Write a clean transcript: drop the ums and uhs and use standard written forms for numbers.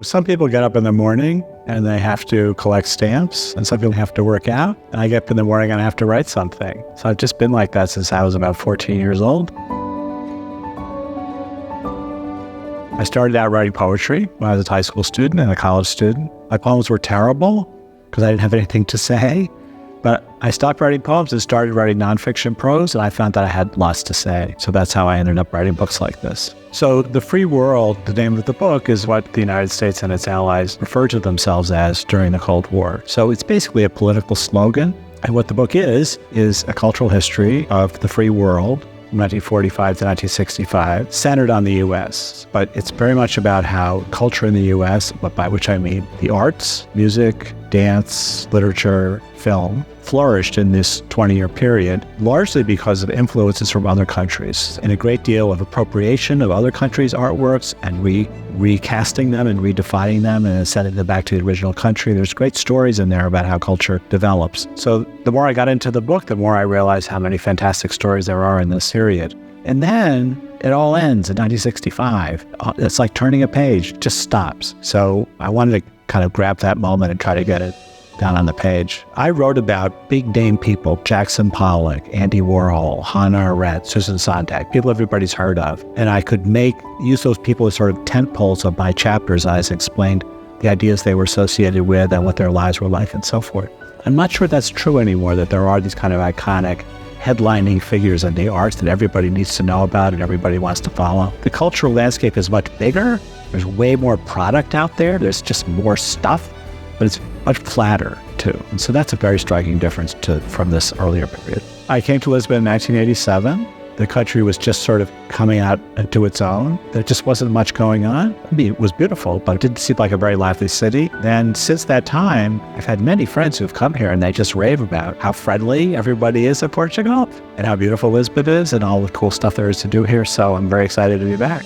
Some people get up in the morning and they have to collect stamps, and some people have to work out. And I get up in the morning and I have to write something. So I've just been like that since I was about 14 years old. I started out writing poetry when I was a high school student and a college student. My poems were terrible because I didn't have anything to say. But I stopped writing poems and started writing nonfiction prose, and I found that I had lots to say. So that's how I ended up writing books like this. So the free world, the name of the book, is what the United States and its allies referred to themselves as during the Cold War. So it's basically a political slogan. And what the book is a cultural history of the free world from 1945 to 1965, centered on the U.S. But it's very much about how culture in the U.S., by which I mean the arts, music, dance, literature, film, flourished in this 20-year period, largely because of influences from other countries and a great deal of appropriation of other countries' artworks and recasting them and redefining them and sending them back to the original country. There's great stories in there about how culture develops. So the more I got into the book, the more I realized how many fantastic stories there are in this period. And then it all ends in 1965. It's like turning a page, it just stops. So I wanted to kind of grab that moment and try to get it down on the page. I wrote about big name people, Jackson Pollock, Andy Warhol, Hannah Arendt, Susan Sontag, people everybody's heard of. And I could use those people as sort of tent poles of my chapters as I explained the ideas they were associated with and what their lives were like and so forth. I'm not sure that's true anymore, that there are these kind of iconic headlining figures in the arts that everybody needs to know about and everybody wants to follow. The cultural landscape is much bigger. There's way more product out there. There's just more stuff, but it's much flatter too. And so that's a very striking difference from this earlier period. I came to Lisbon in 1987. The country was just sort of coming out to its own. There just wasn't much going on. I mean, it was beautiful, but it didn't seem like a very lively city. And since that time, I've had many friends who've come here and they just rave about how friendly everybody is in Portugal and how beautiful Lisbon is and all the cool stuff there is to do here. So I'm very excited to be back.